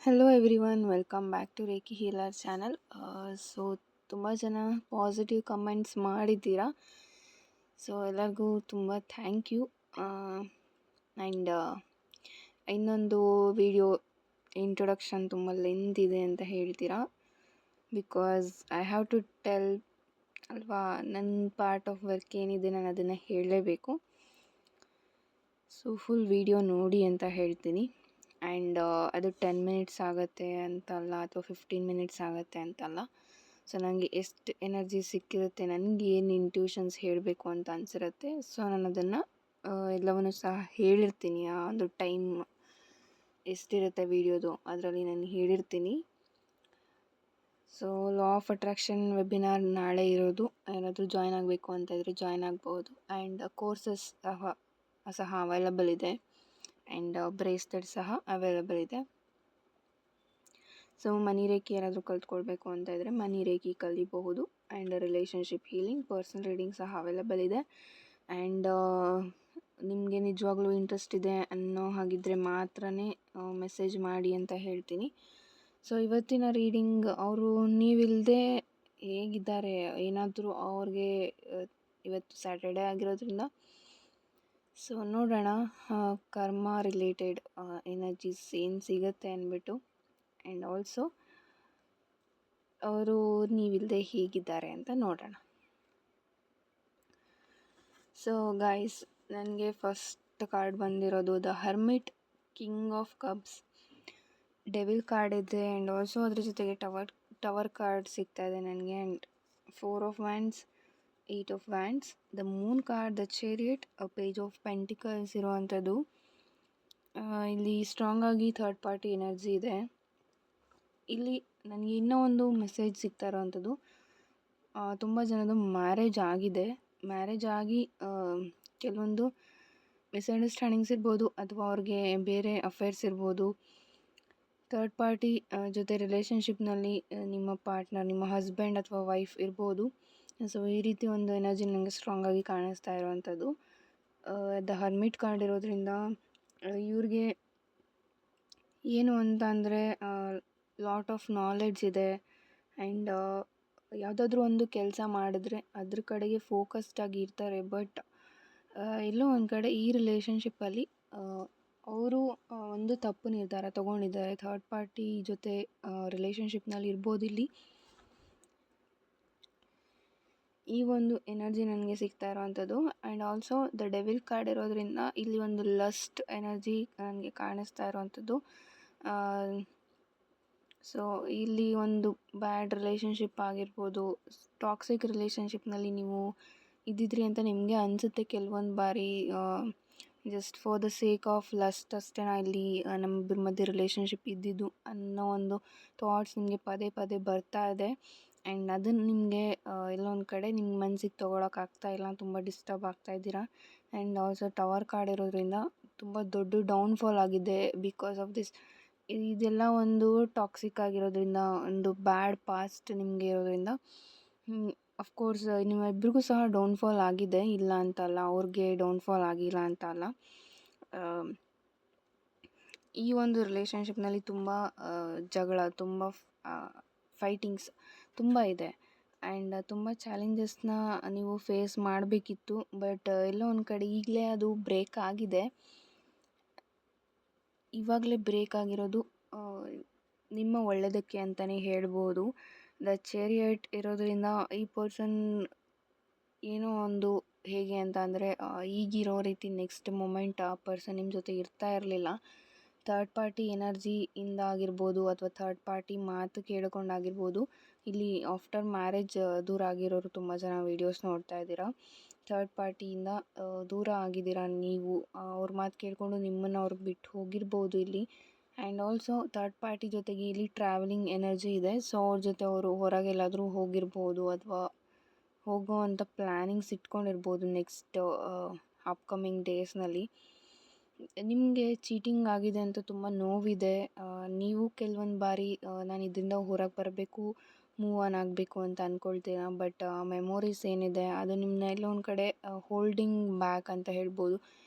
Hello everyone, welcome back to reiki healer channel. So ತುಂಬ ಜನ positive comments ಮಾಡಿದ್ದೀರಾ. So ಎಲ್ಲರಿಗೂ ತುಂಬ ಥ್ಯಾಂಕ್ ಯು. ಆ್ಯಂಡ್ ಇನ್ನೊಂದು ವಿಡಿಯೋ ಇಂಟ್ರೊಡಕ್ಷನ್ ತುಂಬ ಲೆಂತ್ ಇದೆ ಅಂತ ಹೇಳ್ತೀರಾ. Because I have to tell ಅಲ್ವಾ, ನನ್ನ ಪಾರ್ಟ್ ಆಫ್ ವರ್ಕ್ ಏನಿದೆ ನಾನು ಅದನ್ನು ಹೇಳಲೇಬೇಕು. ಸೊ ಫುಲ್ ವಿಡಿಯೋ ನೋಡಿ ಅಂತ ಹೇಳ್ತೀನಿ. ಆ್ಯಂಡ್ ಅದು 10 ಮಿನಿಟ್ಸ್ ಆಗುತ್ತೆ ಅಂತಲ್ಲ, ಅಥವಾ 15 ಮಿನಿಟ್ಸ್ ಆಗುತ್ತೆ ಅಂತಲ್ಲ. ಸೊ ನನಗೆ ಎಷ್ಟು ಎನರ್ಜಿ ಸಿಕ್ಕಿರುತ್ತೆ, ನನಗೆ ಏನು ಇಂಟ್ಯೂಷನ್ಸ್ ಹೇಳಬೇಕು ಅಂತ ಅನಿಸಿರುತ್ತೆ. ಸೊ ನಾನು ಅದನ್ನು ಎಲ್ಲವನ್ನೂ ಸಹ ಹೇಳಿರ್ತೀನಿ. ಆ ಒಂದು ಟೈಮ್ ಎಷ್ಟಿರುತ್ತೆ ವೀಡಿಯೋದು ಅದರಲ್ಲಿ ನಾನು ಹೇಳಿರ್ತೀನಿ. So law of attraction webinar ನಾಳೆ ಇರೋದು. ಯಾರಾದರೂ ಜಾಯ್ನ್ ಆಗಬೇಕು ಅಂತ ಇದ್ದರೆ ಜಾಯ್ನ್ ಆಗ್ಬೋದು. ಆ್ಯಂಡ್ ಕೋರ್ಸಸ್ ಸಹ ಅವೈಲಬಲ್ ಇದೆ. ಆ್ಯಂಡ್ ಬ್ರೇಸ್ಲೆಟ್ ಸಹ ಅವೈಲಬಲ್ ಇದೆ. ಸೊ ಮನಿ ರೇಖಿ ಯಾರಾದರೂ ಕಲ್ತ್ಕೊಳ್ಬೇಕು ಅಂತ ಇದ್ದರೆ ಮನಿ ರೇಖಿ ಕಲಿಬಹುದು. And relationship healing, personal reading ಸಹ ಅವೈಲಬಲ್ ಇದೆ. ಆ್ಯಂಡ್ ನಿಮಗೆ ನಿಜವಾಗ್ಲೂ ಇಂಟ್ರೆಸ್ಟ್ ಇದೆ ಅನ್ನೋ ಹಾಗಿದ್ದರೆ ಮಾತ್ರ ಮೆಸೇಜ್ ಮಾಡಿ ಅಂತ ಹೇಳ್ತೀನಿ. ಸೊ ಇವತ್ತಿನ ರೀಡಿಂಗ್ ಅವರು ನೀವಿಲ್ಲದೆ ಹೇಗಿದ್ದಾರೆ, ಏನಾದರೂ ಅವ್ರಿಗೆ ಇವತ್ತು ಸ್ಯಾಟರ್ಡೇ ಆಗಿರೋದ್ರಿಂದ ಸೊ ನೋಡೋಣ ಕರ್ಮ ರಿಲೇಟೆಡ್ ಎನರ್ಜೀಸ್ ಏನು ಸಿಗುತ್ತೆ ಅಂದ್ಬಿಟ್ಟು. ಆ್ಯಂಡ್ ಆಲ್ಸೋ ಅವರು ನೀವಿಲ್ಲದೆ ಹೇಗಿದ್ದಾರೆ ಅಂತ ನೋಡೋಣ. ಸೊ ಗೈಸ್, ನನಗೆ ಫಸ್ಟ್ ಕಾರ್ಡ್ ಬಂದಿರೋದು the hermit, king of cups, devil card ಇದೆ. ಆ್ಯಂಡ್ ಆಲ್ಸೋ ಅದ್ರ ಜೊತೆಗೆ ಟವರ್ ಕಾರ್ಡ್ ಸಿಗ್ತಾ ಇದೆ ನನಗೆ. And 4 of wands, 8 of wands, the Moon card, the chariot, page of pentacles ಇರುವಂಥದ್ದು. ಇಲ್ಲಿ ಸ್ಟ್ರಾಂಗ್ ಆಗಿ ಥರ್ಡ್ ಪಾರ್ಟಿ ಎನರ್ಜಿ ಇದೆ. ಇಲ್ಲಿ ನನಗೆ ಇನ್ನೂ ಒಂದು ಮೆಸೇಜ್ ಸಿಗ್ತಾ ಇರೋವಂಥದ್ದು, ತುಂಬ ಜನದು ಮ್ಯಾರೇಜ್ ಆಗಿದೆ. ಮ್ಯಾರೇಜ್ ಆಗಿ ಕೆಲವೊಂದು ಮಿಸ್ಅಂಡರ್ಸ್ಟ್ಯಾಂಡಿಂಗ್ಸ್ ಇರ್ಬೋದು, ಅಥವಾ ಅವ್ರಿಗೆ ಬೇರೆ ಅಫೇರ್ಸ್ ಇರ್ಬೋದು. ಥರ್ಡ್ ಪಾರ್ಟಿ ಜೊತೆ ರಿಲೇಷನ್ಶಿಪ್ನಲ್ಲಿ ನಿಮ್ಮ ಪಾರ್ಟ್ನರ್, ನಿಮ್ಮ ಹಸ್ಬೆಂಡ್ ಅಥವಾ ವೈಫ್ ಇರ್ಬೋದು. ಸೊ ಈ ರೀತಿ ಒಂದು ಎನರ್ಜಿ ನನಗೆ ಸ್ಟ್ರಾಂಗ್ ಆಗಿ ಕಾಣಿಸ್ತಾ ಇರುವಂಥದ್ದು. ದ ಹರ್ಮಿಟ್ ಕಾರ್ಡ್ ಇರೋದ್ರಿಂದ ಇವ್ರಿಗೆ ಏನು ಅಂತ ಅಂದರೆ ಲಾಟ್ ಆಫ್ ನಾಲೆಡ್ಜ್ ಇದೆ. ಆ್ಯಂಡ್ ಯಾವುದಾದ್ರೂ ಒಂದು ಕೆಲಸ ಮಾಡಿದ್ರೆ ಅದ್ರ ಕಡೆಗೆ ಫೋಕಸ್ಡ್ ಆಗಿ ಇರ್ತಾರೆ. ಬಟ್ ಎಲ್ಲೋ ಒಂದು ಕಡೆ ಈ ರಿಲೇಷನ್ಶಿಪ್ಪಲ್ಲಿ ಅವರು ಒಂದು ತಪ್ಪು ನಿರ್ಧಾರ ತೊಗೊಂಡಿದ್ದಾರೆ. ಥರ್ಡ್ ಪಾರ್ಟಿ ಜೊತೆ ರಿಲೇಷನ್ಶಿಪ್ನಲ್ಲಿ ಇರ್ಬೋದು. ಇಲ್ಲಿ ಈ ಒಂದು ಎನರ್ಜಿ ನನಗೆ ಸಿಗ್ತಾ ಇರೋವಂಥದ್ದು. And also the devil card ಇರೋದ್ರಿಂದ ಇಲ್ಲಿ ಒಂದು ಲಸ್ಟ್ ಎನರ್ಜಿ ನನಗೆ ಕಾಣಿಸ್ತಾ ಇರೋವಂಥದ್ದು. ಸೊ ಇಲ್ಲಿ ಒಂದು ಬ್ಯಾಡ್ ರಿಲೇಷನ್ಶಿಪ್ ಆಗಿರ್ಬೋದು, ಟಾಕ್ಸಿಕ್ ರಿಲೇಷನ್ಶಿಪ್ನಲ್ಲಿ ನೀವು ಇದ್ದಿದ್ರಿ ಅಂತ ನಿಮಗೆ ಅನಿಸುತ್ತೆ ಕೆಲವೊಂದು ಬಾರಿ. Just for the sake of lust ಅಷ್ಟೇ ಇಲ್ಲಿ ನಮ್ಮಿಬ್ಬರ ಮಧ್ಯೆ ರಿಲೇಷನ್ಶಿಪ್ ಇದ್ದಿದ್ದು ಅನ್ನೋ ಒಂದು ಥಾಟ್ಸ್ ನಿಮಗೆ ಪದೇ ಪದೇ ಬರ್ತಾ ಇದೆ. ಆ್ಯಂಡ್ ಅದನ್ನು ನಿಮಗೆ ಎಲ್ಲೋ ಒಂದು ಕಡೆ ನಿಮ್ಮ ಮನಸ್ಸಿಗೆ ತೊಗೊಳಕ್ಕಾಗ್ತಾ ಇಲ್ಲ, ತುಂಬ ಡಿಸ್ಟರ್ಬ್ ಆಗ್ತಾ ಇದ್ದೀರಾ. ಆ್ಯಂಡ್ ಆಲ್ಸೋ ಟವರ್ ಕಾರ್ಡ್ ಇರೋದ್ರಿಂದ ತುಂಬ ದೊಡ್ಡ ಡೌನ್ಫಾಲ್ ಆಗಿದೆ ಬಿಕಾಸ್ ಆಫ್ ದಿಸ್. ಇದೆಲ್ಲ ಒಂದು ಟಾಕ್ಸಿಕ್ ಆಗಿರೋದ್ರಿಂದ, ಒಂದು ಬ್ಯಾಡ್ ಪಾಸ್ಟ್ ನಿಮಗೆ ಇರೋದ್ರಿಂದ ಅಫ್ಕೋರ್ಸ್ ನಿಮ್ಮಿಬ್ಬರಿಗೂ ಸಹ ಡೌನ್ಫಾಲ್ ಆಗಿದೆ, ಇಲ್ಲ ಅಂತಲ್ಲ. ಅವ್ರಿಗೆ ಡೌನ್ಫಾಲ್ ಆಗಿಲ್ಲ ಅಂತ ಅಲ್ಲ. ಈ ಒಂದು ರಿಲೇಷನ್ಶಿಪ್ನಲ್ಲಿ ತುಂಬ ಜಗಳ, ತುಂಬ ಫೈಟಿಂಗ್ಸ್ ತುಂಬ ಇದೆ. ಆ್ಯಂಡ್ ತುಂಬ ಚಾಲೆಂಜಸ್ನ ನೀವು ಫೇಸ್ ಮಾಡಬೇಕಿತ್ತು. ಬಟ್ ಎಲ್ಲೋ ಒಂದು ಕಡೆ ಈಗಲೇ ಅದು ಬ್ರೇಕ್ ಆಗಿದೆ. ಇವಾಗಲೇ ಬ್ರೇಕ್ ಆಗಿರೋದು ನಿಮ್ಮ ಒಳ್ಳೆಯದಕ್ಕೆ ಅಂತಲೇ ಹೇಳ್ಬೋದು. ದ ಚಾರಿಯಟ್ ಇರೋದ್ರಿಂದ ಈ ಪರ್ಸನ್ ಏನೋ ಒಂದು ಹೇಗೆ ಅಂತ ಅಂದರೆ ಈಗಿರೋ ರೀತಿ ನೆಕ್ಸ್ಟ್ ಮೊಮೆಂಟ್ ಆ ಪರ್ಸನ್ ನಿಮ್ಮ ಜೊತೆ ಇರ್ತಾ ಇರಲಿಲ್ಲ. ಥರ್ಡ್ ಪಾರ್ಟಿ ಎನರ್ಜಿಯಿಂದ ಆಗಿರ್ಬೋದು, ಅಥವಾ ಥರ್ಡ್ ಪಾರ್ಟಿ ಮಾತು ಕೇಳಿಕೊಂಡಾಗಿರ್ಬೋದು. ಇಲ್ಲಿ ಆಫ್ಟರ್ ಮ್ಯಾರೇಜ್ ದೂರ ಆಗಿರೋರು ತುಂಬ ಜನ ವೀಡಿಯೋಸ್ ನೋಡ್ತಾ ಇದ್ದೀರಾ. ಥರ್ಡ್ ಪಾರ್ಟಿಯಿಂದ ದೂರ ಆಗಿದ್ದೀರಾ ನೀವು. ಅವ್ರ ಮಾತು ಕೇಳಿಕೊಂಡು ನಿಮ್ಮನ್ನು ಅವ್ರಿಗೆ ಬಿಟ್ಟು ಹೋಗಿರ್ಬೋದು ಇಲ್ಲಿ. ಆ್ಯಂಡ್ ಆಲ್ಸೋ ಥರ್ಡ್ ಪಾರ್ಟಿ ಜೊತೆಗೆ ಇಲ್ಲಿ ಟ್ರಾವೆಲಿಂಗ್ ಎನರ್ಜಿ ಇದೆ. ಸೊ ಅವ್ರ ಜೊತೆ ಅವರು ಹೊರಗೆಲ್ಲಾದರೂ ಹೋಗಿರ್ಬೋದು, ಅಥವಾ ಹೋಗೋವಂಥ ಪ್ಲ್ಯಾನಿಂಗ್ಸ್ ಇಟ್ಕೊಂಡಿರ್ಬೋದು ನೆಕ್ಸ್ಟ್ ಅಪ್ಕಮಿಂಗ್ ಡೇಸ್ನಲ್ಲಿ. ನಿಮಗೆ ಚೀಟಿಂಗ್ ಆಗಿದೆ ಅಂತ ತುಂಬ ನೋವಿದೆ. ನೀವು ಕೆಲವೊಂದು ಬಾರಿ ನಾನು ಇದರಿಂದ ಹೊರಗೆ ಬರಬೇಕು, ಮೂವ್ ಆನ್ ಆಗಬೇಕು ಅಂತ ಅಂದ್ಕೊಳ್ತೀರ. ಬಟ್ ಮೆಮೊರೀಸ್ ಏನಿದೆ ಅದು ನಿಮ್ಮನ್ನ ಎಲ್ಲೋ ಒಂದು ಕಡೆ ಹೋಲ್ಡಿಂಗ್ ಬ್ಯಾಕ್ ಅಂತ ಹೇಳ್ಬೋದು.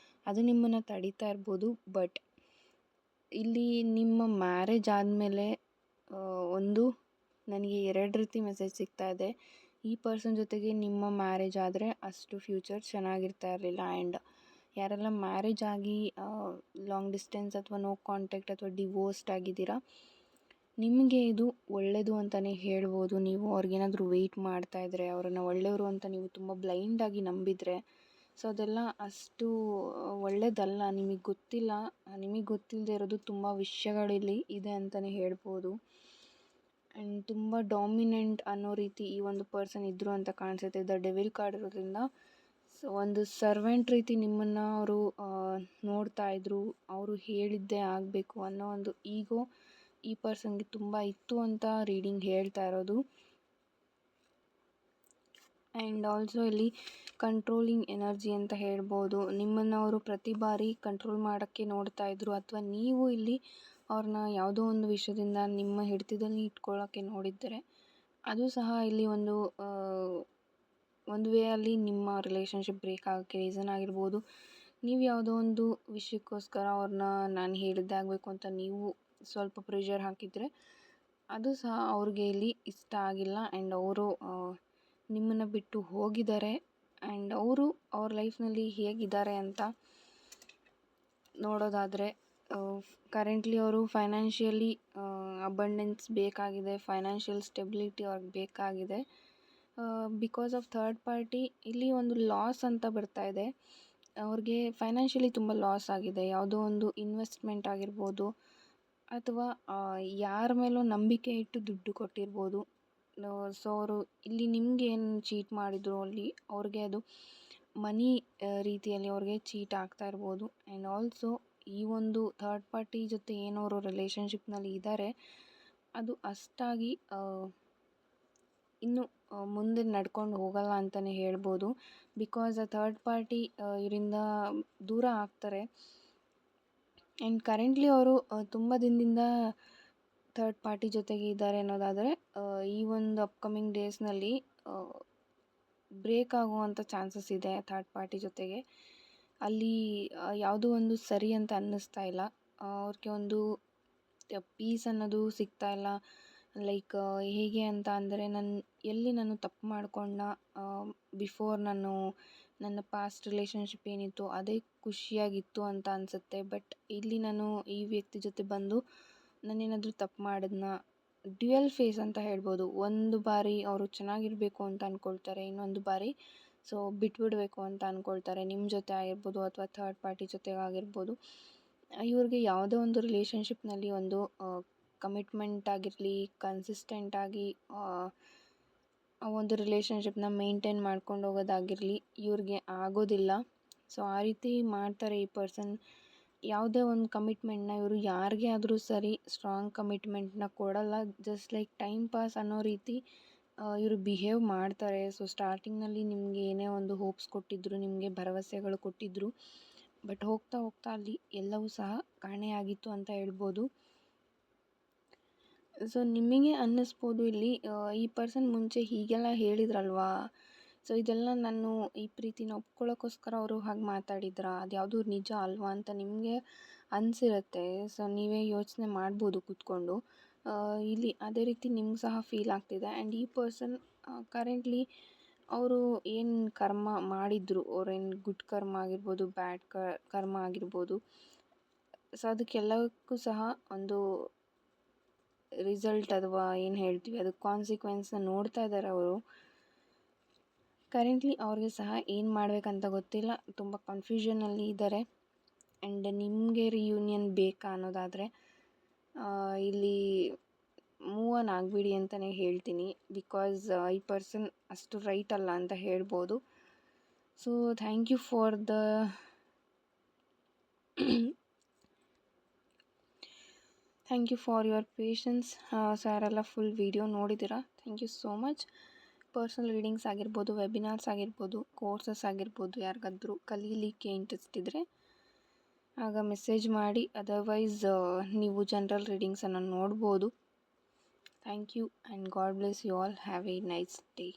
ಅದು ನಿಮ್ಮನ್ನು ತಡೀತಾ ಇರ್ಬೋದು. ಬಟ್ ಇಲ್ಲಿ ನಿಮ್ಮ ಮ್ಯಾರೇಜ್ ಆದಮೇಲೆ ಒಂದು ನನಗೆ 2 ರೀತಿ ಮೆಸೇಜ್ ಸಿಗ್ತಾ ಇದೆ. ಈ ಪರ್ಸನ್ ಜೊತೆಗೆ ನಿಮ್ಮ ಮ್ಯಾರೇಜ್ ಆದರೆ ಅಷ್ಟು ಫ್ಯೂಚರ್ ಚೆನ್ನಾಗಿರ್ತಾ ಇರಲಿಲ್ಲ. ಆ್ಯಂಡ್ ಯಾರೆಲ್ಲ ಮ್ಯಾರೇಜ್ ಆಗಿ ಲಾಂಗ್ ಡಿಸ್ಟೆನ್ಸ್ ಅಥವಾ ನೋ ಕಾಂಟ್ಯಾಕ್ಟ್ ಅಥವಾ ಡಿವೋರ್ಸ್ಡ್ ಆಗಿದ್ದೀರಾ, ನಿಮಗೆ ಇದು ಒಳ್ಳೆಯದು ಅಂತಲೇ ಹೇಳ್ಬೋದು. ನೀವು ಅವ್ರಿಗೇನಾದರೂ ವೆಯ್ಟ್ ಮಾಡ್ತಾಯಿದ್ರೆ, ಅವರನ್ನು ಒಳ್ಳೆಯವರು ಅಂತ ನೀವು ತುಂಬ ಬ್ಲೈಂಡಾಗಿ ನಂಬಿದರೆ, ಸೊ ಅದೆಲ್ಲ ಅಷ್ಟು ಒಳ್ಳೆಯದಲ್ಲ. ನಿಮಗೆ ಗೊತ್ತಿಲ್ಲ, ನಿಮಗೆ ಗೊತ್ತಿಲ್ಲದೆ ಇರೋದು ತುಂಬ ವಿಷಯಗಳಿಲ್ಲಿ ಇದೆ ಅಂತಲೇ ಹೇಳ್ಬೋದು. ಆ್ಯಂಡ್ ತುಂಬ ಡಾಮಿನೆಂಟ್ ಅನ್ನೋ ರೀತಿ ಈ ಒಂದು ಪರ್ಸನ್ ಇದ್ದರು ಅಂತ ಕಾಣಿಸುತ್ತೆ. ದ ಡೆವಿಲ್ ಕಾರ್ಡ್ ಇರೋದ್ರಿಂದ ಸೊ ಒಂದು ಸರ್ವೆಂಟ್ ರೀತಿ ನಿಮ್ಮನ್ನು ಅವರು ನೋಡ್ತಾ ಇದ್ರು. ಅವರು ಹೇಳಿದ್ದೇ ಆಗಬೇಕು ಅನ್ನೋ ಒಂದು ಈಗೋ ಈ ಪರ್ಸನ್ಗೆ ತುಂಬ ಇತ್ತು ಅಂತ ರೀಡಿಂಗ್ ಹೇಳ್ತಾ ಇರೋದು. ಆ್ಯಂಡ್ ಆಲ್ಸೋ ಇಲ್ಲಿ ಕಂಟ್ರೋಲಿಂಗ್ ಎನರ್ಜಿ ಅಂತ ಹೇಳ್ಬೋದು. ನಿಮ್ಮನ್ನು ಅವರು ಪ್ರತಿ ಬಾರಿ ಕಂಟ್ರೋಲ್ ಮಾಡೋಕ್ಕೆ ನೋಡ್ತಾ ಇದ್ರು, ಅಥವಾ ನೀವು ಇಲ್ಲಿ ಅವ್ರನ್ನ ಯಾವುದೋ ಒಂದು ವಿಷಯದಿಂದ ನಿಮ್ಮ ಹಿಡಿತದಲ್ಲಿ ಇಟ್ಕೊಳ್ಳೋಕ್ಕೆ ನೋಡಿದ್ದರೆ, ಅದು ಸಹ ಇಲ್ಲಿ ಒಂದು ವೇ ಅಲ್ಲಿ ನಿಮ್ಮ ರಿಲೇಷನ್ಶಿಪ್ ಬ್ರೇಕ್ ಆಗೋಕ್ಕೆ ರೀಸನ್ ಆಗಿರ್ಬೋದು. ನೀವು ಯಾವುದೋ ಒಂದು ವಿಷಯಕ್ಕೋಸ್ಕರ ಅವ್ರನ್ನ ನಾನು ಹೇಳಿದ್ದೇ ಆಗಬೇಕು ಅಂತ ನೀವು ಸ್ವಲ್ಪ ಪ್ರೆಷರ್ ಹಾಕಿದರೆ, ಅದು ಸಹ ಅವ್ರಿಗೆ ಇಲ್ಲಿ ಇಷ್ಟ ಆಗಿಲ್ಲ. ಆ್ಯಂಡ್ ಅವರು ನಿಮ್ಮನ್ನು ಬಿಟ್ಟು ಹೋಗಿದ್ದಾರೆ. ಆ್ಯಂಡ್ ಅವರು ಅವ್ರ ಲೈಫ್ನಲ್ಲಿ ಹೇಗಿದ್ದಾರೆ ಅಂತ ನೋಡೋದಾದರೆ, ಕರೆಂಟ್ಲಿ ಅವರು ಫೈನಾನ್ಷಿಯಲಿ ಅಬಂಡೆನ್ಸ್ ಬೇಕಾಗಿದೆ, ಫೈನಾನ್ಷಿಯಲ್ ಸ್ಟೆಬಿಲಿಟಿ ಅವ್ರಿಗೆ ಬೇಕಾಗಿದೆ. ಬಿಕಾಸ್ ಆಫ್ ಥರ್ಡ್ ಪಾರ್ಟಿ ಇಲ್ಲಿ ಒಂದು ಲಾಸ್ ಅಂತ ಬರ್ತಾ ಇದೆ. ಅವ್ರಿಗೆ ಫೈನಾನ್ಷಿಯಲಿ ತುಂಬ ಲಾಸ್ ಆಗಿದೆ. ಯಾವುದೋ ಒಂದು ಇನ್ವೆಸ್ಟ್ಮೆಂಟ್ ಆಗಿರ್ಬೋದು, ಅಥವಾ ಯಾರ ಮೇಲೋ ನಂಬಿಕೆ ಇಟ್ಟು ದುಡ್ಡು ಕೊಟ್ಟಿರ್ಬೋದು. ಸೊ ಅವರು ಇಲ್ಲಿ ನಿಮಗೆ ಏನು ಚೀಟ್ ಮಾಡಿದ್ರು, ಅಲ್ಲಿ ಅವ್ರಿಗೆ ಅದು ಮನಿ ರೀತಿಯಲ್ಲಿ ಅವ್ರಿಗೆ ಚೀಟ್ ಆಗ್ತಾ ಇರ್ಬೋದು. ಆ್ಯಂಡ್ ಆಲ್ಸೋ ಈ ಒಂದು ಥರ್ಡ್ ಪಾರ್ಟಿ ಜೊತೆ ಏನವರು ರಿಲೇಷನ್ಶಿಪ್ನಲ್ಲಿ ಇದ್ದಾರೆ, ಅದು ಅಷ್ಟಾಗಿ ಇನ್ನು ಮುಂದೆ ನಡ್ಕೊಂಡು ಹೋಗಲ್ಲ ಅಂತಲೇ ಹೇಳ್ಬೋದು. ಬಿಕಾಸ್ ಆ ಥರ್ಡ್ ಪಾರ್ಟಿ ಇವರಿಂದ ದೂರ ಆಗ್ತಾರೆ. ಆ್ಯಂಡ್ ಕರೆಂಟ್ಲಿ ಅವರು ತುಂಬ ದಿನದಿಂದ ಥರ್ಡ್ ಪಾರ್ಟಿ ಜೊತೆಗೆ ಇದ್ದಾರೆ ಅನ್ನೋದಾದರೆ, ಈ ಒಂದು ಅಪ್ಕಮಿಂಗ್ ಡೇಸ್ನಲ್ಲಿ ಬ್ರೇಕ್ ಆಗುವಂಥ ಚಾನ್ಸಸ್ ಇದೆ ಥರ್ಡ್ ಪಾರ್ಟಿ ಜೊತೆಗೆ. ಅಲ್ಲಿ ಯಾವುದೋ ಒಂದು ಸರಿ ಅಂತ ಅನ್ನಿಸ್ತಾ ಇಲ್ಲ. ಅವ್ರಿಗೆ ಒಂದು ಪೀಸ್ ಅನ್ನೋದು ಸಿಗ್ತಾ ಇಲ್ಲ. ಲೈಕ್ ಹೇಗೆ ಅಂತ ಅಂದರೆ, ನಾನು ತಪ್ಪು ಮಾಡ್ಕೊಂಡ, ಬಿಫೋರ್ ನನ್ನ ಪಾಸ್ಟ್ ರಿಲೇಷನ್ಶಿಪ್ ಏನಿತ್ತು ಅದೇ ಖುಷಿಯಾಗಿತ್ತು ಅಂತ ಅನಿಸುತ್ತೆ. ಬಟ್ ಇಲ್ಲಿ ನಾನು ಈ ವ್ಯಕ್ತಿ ಜೊತೆ ಬಂದು ನಾನೇನಾದರೂ ತಪ್ಪು ಮಾಡಿದ್ನ, ಡ್ಯುಯಲ್ ಫೇಸ್ ಅಂತ ಹೇಳ್ಬೋದು. ಒಂದು ಬಾರಿ ಅವರು ಚೆನ್ನಾಗಿರಬೇಕು ಅಂತ ಅಂದ್ಕೊಳ್ತಾರೆ, ಇನ್ನೊಂದು ಬಾರಿ ಸೊ ಬಿಟ್ಬಿಡಬೇಕು ಅಂತ ಅಂದ್ಕೊಳ್ತಾರೆ. ನಿಮ್ಮ ಜೊತೆ ಆಗಿರ್ಬೋದು ಅಥವಾ ಥರ್ಡ್ ಪಾರ್ಟಿ ಜೊತೆಗಾಗಿರ್ಬೋದು. ಇವ್ರಿಗೆ ಯಾವುದೋ ಒಂದು ರಿಲೇಷನ್ಶಿಪ್ನಲ್ಲಿ ಒಂದು ಕಮಿಟ್ಮೆಂಟ್ ಆಗಿರಲಿ, ಕನ್ಸಿಸ್ಟೆಂಟಾಗಿ ಆ ಒಂದು ರಿಲೇಷನ್ಶಿಪ್ನ ಮೇಂಟೈನ್ ಮಾಡ್ಕೊಂಡು ಹೋಗೋದಾಗಿರಲಿ ಇವ್ರಿಗೆ ಆಗೋದಿಲ್ಲ. ಸೊ ಆ ರೀತಿ ಮಾಡ್ತಾರೆ ಈ ಪರ್ಸನ್. ಯಾವುದೇ ಒಂದು ಕಮಿಟ್ಮೆಂಟ್ನ ಇವರು ಯಾರಿಗೇ ಆದರೂ ಸರಿ ಸ್ಟ್ರಾಂಗ್ ಕಮಿಟ್ಮೆಂಟ್ನ ಕೊಡಲ್ಲ. ಜಸ್ಟ್ ಲೈಕ್ ಟೈಮ್ ಪಾಸ್ ಅನ್ನೋ ರೀತಿ ಇವರು ಬಿಹೇವ್ ಮಾಡ್ತಾರೆ. ಸೊ ಸ್ಟಾರ್ಟಿಂಗ್ನಲ್ಲಿ ನಿಮಗೆ ಏನೇ ಒಂದು ಹೋಪ್ಸ್ ಕೊಟ್ಟಿದ್ದರು, ನಿಮಗೆ ಭರವಸೆಗಳು ಕೊಟ್ಟಿದ್ದರು, ಬಟ್ ಹೋಗ್ತಾ ಹೋಗ್ತಾ ಅಲ್ಲಿ ಎಲ್ಲವೂ ಸಹ ಕಾಣೆಯಾಗಿತ್ತು ಅಂತ ಹೇಳ್ಬೋದು. ಸೊ ನಿಮಗೆ ಅನ್ನಿಸ್ಬೋದು ಇಲ್ಲಿ ಈ ಪರ್ಸನ್ ಮುಂಚೆ ಹೀಗೆಲ್ಲ ಹೇಳಿದ್ರಲ್ವಾ, ಸೊ ಇದೆಲ್ಲ ನಾನು ಈ ಪ್ರೀತಿನ ಒಪ್ಕೊಳ್ಳೋಕ್ಕೋಸ್ಕರ ಅವರು ಹಾಗೆ ಮಾತಾಡಿದ್ರಾ, ಅದು ಯಾವುದೂ ನಿಜ ಅಲ್ವಾ ಅಂತ ನಿಮಗೆ ಅನಿಸಿರುತ್ತೆ. ಸೊ ನೀವೇ ಯೋಚನೆ ಮಾಡ್ಬೋದು ಕೂತ್ಕೊಂಡು. ಇಲ್ಲಿ ಅದೇ ರೀತಿ ನಿಮ್ಗೆ ಸಹ ಫೀಲ್ ಆಗ್ತಿದೆ. ಆ್ಯಂಡ್ ಈ ಪರ್ಸನ್ ಕರೆಂಟ್ಲಿ ಅವರು ಏನು ಕರ್ಮ ಮಾಡಿದ್ರು, ಅವ್ರೇನು ಗುಡ್ ಕರ್ಮ ಆಗಿರ್ಬೋದು, ಬ್ಯಾಡ್ ಕರ್ಮ ಆಗಿರ್ಬೋದು, ಸೊ ಅದಕ್ಕೆಲ್ಲಕ್ಕೂ ಸಹ ಒಂದು ರಿಸಲ್ಟ್ ಅಥವಾ ಏನು ಹೇಳ್ತೀವಿ ಅದು ಕಾನ್ಸಿಕ್ವೆನ್ಸ್ನ ನೋಡ್ತಾ ಇದ್ದಾರೆ ಅವರು. ಕರೆಂಟ್ಲಿ ಅವ್ರಿಗೆ ಸಹ ಏನು ಮಾಡಬೇಕಂತ ಗೊತ್ತಿಲ್ಲ, ತುಂಬ ಕನ್ಫ್ಯೂಷನಲ್ಲಿ ಇದ್ದಾರೆ. ಆ್ಯಂಡ್ ನಿಮಗೆ ರಿಯೂನಿಯನ್ ಬೇಕಾ ಅನ್ನೋದಾದರೆ ಇಲ್ಲಿ ಮೂವ್ ಆನ್ ಆಗಿಬಿಡಿ ಅಂತಲೇ ಹೇಳ್ತೀನಿ. ಬಿಕಾಸ್ ಈ ಪರ್ಸನ್ ಅಷ್ಟು ರೈಟ್ ಅಲ್ಲ ಅಂತ ಹೇಳ್ಬೋದು. So thank you for your patience. So ಯಾರೆಲ್ಲ ಫುಲ್ ವಿಡಿಯೋ ನೋಡಿದ್ದೀರಾ, thank you so much. Personal readings ಆಗಿರ್ಬೋದು, ವೆಬಿನಾರ್ಸ್ ಆಗಿರ್ಬೋದು, ಕೋರ್ಸಸ್ ಆಗಿರ್ಬೋದು, ಯಾರಿಗಾದ್ರೂ ಕಲೀಲಿಕ್ಕೆ ಇಂಟ್ರೆಸ್ಟ್ ಇದ್ದರೆ ಆಗ ಮೆಸೇಜ್ ಮಾಡಿ. ಅದರ್ವೈಸ್ ನೀವು ಜನರಲ್ ರೀಡಿಂಗ್ಸನ್ನು ನೋಡ್ಬೋದು. Thank you and God bless you all. Have a nice day.